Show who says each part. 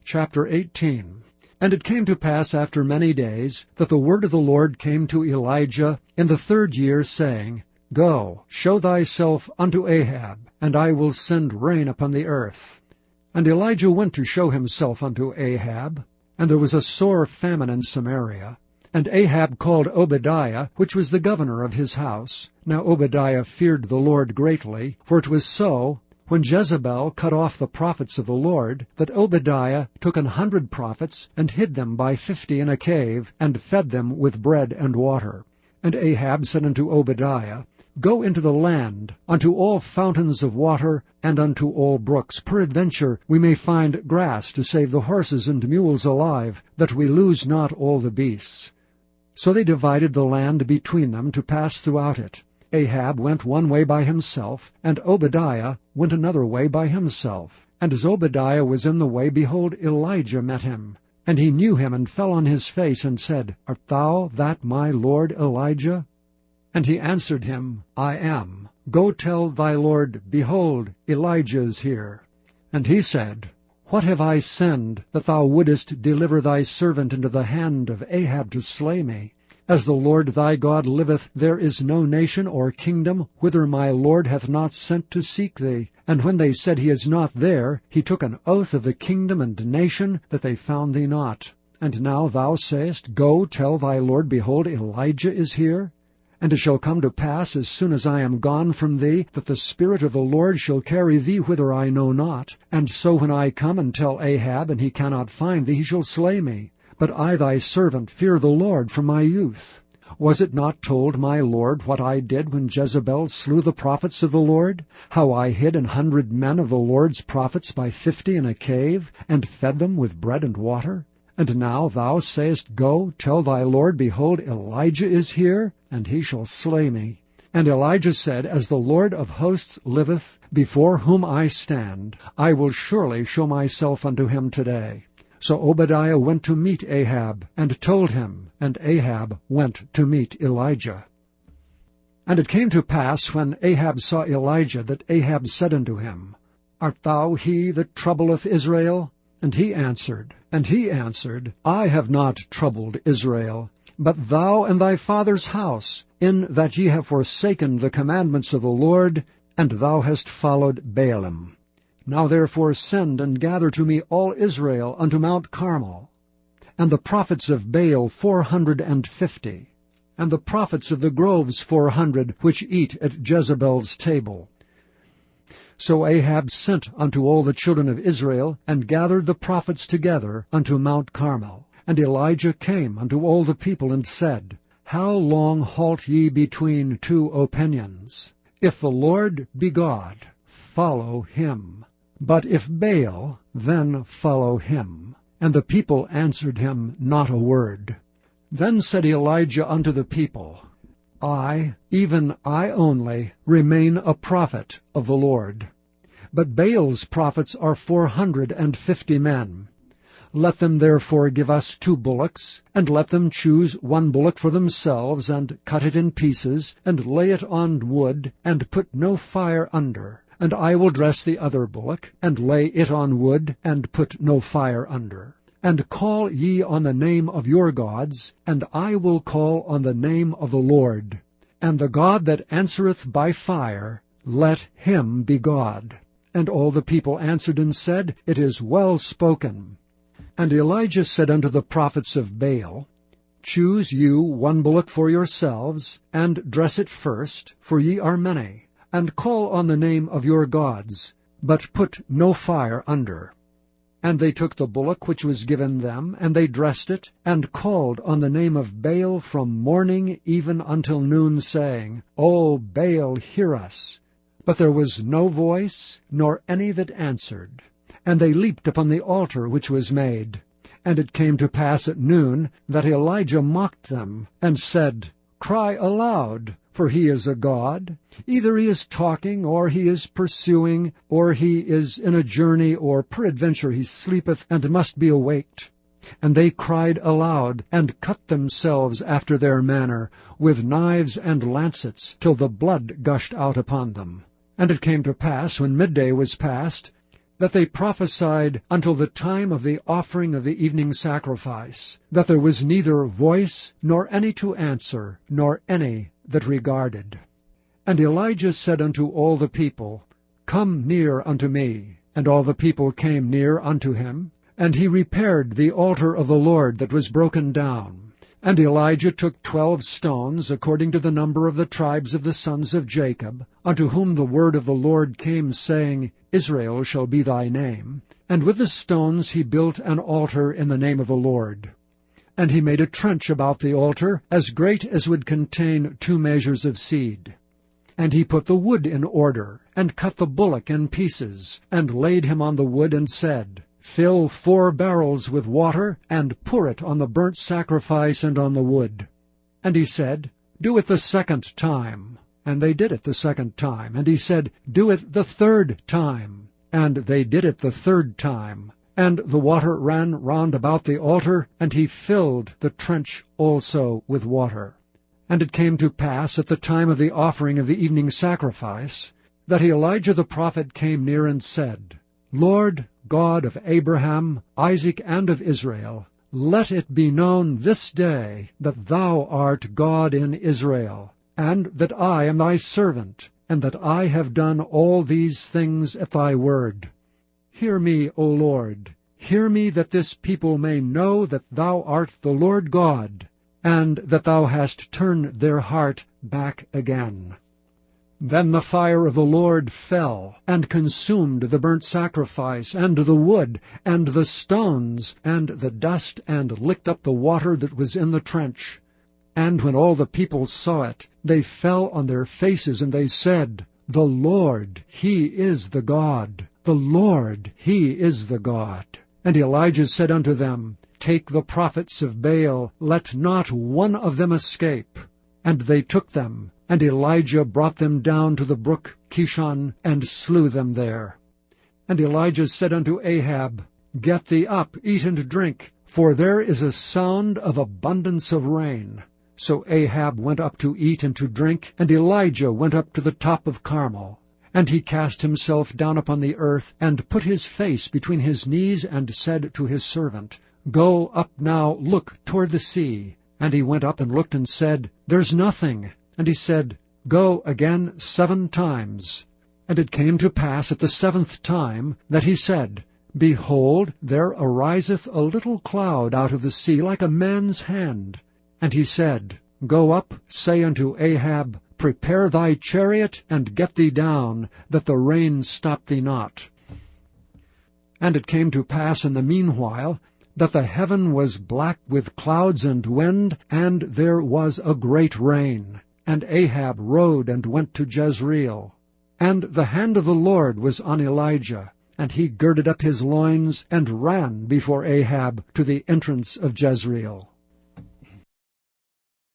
Speaker 1: Chapter 18. And it came to pass after many days that the word of the Lord came to Elijah in the 3rd year, saying, Go, show thyself unto Ahab, and I will send rain upon the earth. And Elijah went to show himself unto Ahab, and there was a sore famine in Samaria. And Ahab called Obadiah, which was the governor of his house. Now Obadiah feared the Lord greatly, for it was so, when Jezebel cut off the prophets of the Lord, that Obadiah took 100 prophets, and hid them by 50 in a cave, and fed them with bread and water. And Ahab said unto Obadiah, Go into the land, unto all fountains of water, and unto all brooks. Peradventure we may find grass to save the horses and mules alive, that we lose not all the beasts. So they divided the land between them to pass throughout it. Ahab went one way by himself, and Obadiah went another way by himself. And as Obadiah was in the way, behold, Elijah met him. And he knew him, and fell on his face, and said, Art thou that my lord Elijah? And he answered him, I am. Go tell thy lord, Behold, Elijah is here. And he said, What have I sinned, that thou wouldest deliver thy servant into the hand of Ahab to slay me? As the Lord thy God liveth, there is no nation or kingdom whither my Lord hath not sent to seek thee. And when they said, He is not there, he took an oath of the kingdom and nation, that they found thee not. And now thou sayest, Go, tell thy Lord, Behold, Elijah is here. And it shall come to pass, as soon as I am gone from thee, that the Spirit of the Lord shall carry thee whither I know not. And so when I come and tell Ahab, and he cannot find thee, he shall slay me. But I thy servant fear the Lord from my youth. Was it not told my Lord what I did when Jezebel slew the prophets of the Lord? How I hid 100 men of the Lord's prophets by 50 in a cave, and fed them with bread and water? And now thou sayest, Go, tell thy Lord, Behold, Elijah is here, and he shall slay me. And Elijah said, As the Lord of hosts liveth, before whom I stand, I will surely show myself unto him today. So Obadiah went to meet Ahab, and told him, and Ahab went to meet Elijah. And it came to pass, when Ahab saw Elijah, that Ahab said unto him, Art thou he that troubleth Israel? And he answered, I have not troubled Israel, but thou and thy father's house, in that ye have forsaken the commandments of the Lord, and thou hast followed Baalim. Now therefore send and gather to me all Israel unto Mount Carmel, and the prophets of Baal 450, and the prophets of the groves 400, which eat at Jezebel's table. So Ahab sent unto all the children of Israel, and gathered the prophets together unto Mount Carmel. And Elijah came unto all the people, and said, How long halt ye between 2 opinions? If the Lord be God, follow him. But if Baal, then follow him. And the people answered him not a word. Then said Elijah unto the people, I, even I only, remain a prophet of the Lord. But Baal's prophets are 450 men. Let them therefore give us 2 bullocks, and let them choose 1 bullock for themselves, and cut it in pieces, and lay it on wood, and put no fire under. And I will dress the other bullock, and lay it on wood, and put no fire under. And call ye on the name of your gods, and I will call on the name of the Lord. And the God that answereth by fire, let him be God. And all the people answered and said, It is well spoken. And Elijah said unto the prophets of Baal, Choose you 1 bullock for yourselves, and dress it first, for ye are many. And call on the name of your gods, but put no fire under. And they took the bullock which was given them, and they dressed it, and called on the name of Baal from morning even until noon, saying, O Baal, hear us. But there was no voice, nor any that answered. And they leaped upon the altar which was made. And it came to pass at noon, that Elijah mocked them, and said, Cry aloud, for he is a god. Either he is talking, or he is pursuing, or he is in a journey, or peradventure he sleepeth, and must be awaked. And they cried aloud, and cut themselves after their manner, with knives and lancets, till the blood gushed out upon them. And it came to pass, when midday was past, that they prophesied until the time of the offering of the evening sacrifice, that there was neither voice, nor any to answer, nor any that regarded. And Elijah said unto all the people, Come near unto me. And all the people came near unto him, and he repaired the altar of the Lord that was broken down. And Elijah took 12 stones, according to the number of the tribes of the sons of Jacob, unto whom the word of the Lord came, saying, Israel shall be thy name. And with the stones he built an altar in the name of the Lord. And he made a trench about the altar, as great as would contain 2 measures of seed. And he put the wood in order, and cut the bullock in pieces, and laid him on the wood, and said, Fill 4 barrels with water, and pour it on the burnt sacrifice and on the wood. And he said, Do it the 2nd time. And they did it the 2nd time. And he said, Do it the 3rd time. And they did it the 3rd time. And the water ran round about the altar, and he filled the trench also with water. And it came to pass at the time of the offering of the evening sacrifice, that Elijah the prophet came near and said, Lord God of Abraham, Isaac, and of Israel, let it be known this day that thou art God in Israel, and that I am thy servant, and that I have done all these things at thy word. Hear me, O Lord, hear me, that this people may know that thou art the Lord God, and that thou hast turned their heart back again. Then the fire of the Lord fell, and consumed the burnt sacrifice, and the wood, and the stones, and the dust, and licked up the water that was in the trench. And when all the people saw it, they fell on their faces, and they said, The Lord, he is the God. The Lord, he is the God. And Elijah said unto them, Take the prophets of Baal, let not one of them escape. And they took them, and Elijah brought them down to the brook Kishon, and slew them there. And Elijah said unto Ahab, Get thee up, eat and drink, for there is a sound of abundance of rain. So Ahab went up to eat and to drink, and Elijah went up to the top of Carmel. And he cast himself down upon the earth, and put his face between his knees, and said to his servant, Go up now, look toward the sea. And he went up and looked, and said, There's nothing. And he said, Go again 7 times. And it came to pass at the 7th time that he said, Behold, there ariseth a little cloud out of the sea, like a man's hand. And he said, Go up, say unto Ahab, Prepare thy chariot, and get thee down, that the rain stop thee not. And it came to pass in the meanwhile, that the heaven was black with clouds and wind, and there was a great rain. And Ahab rode and went to Jezreel. And the hand of the Lord was on Elijah, and he girded up his loins, and ran before Ahab to the entrance of Jezreel.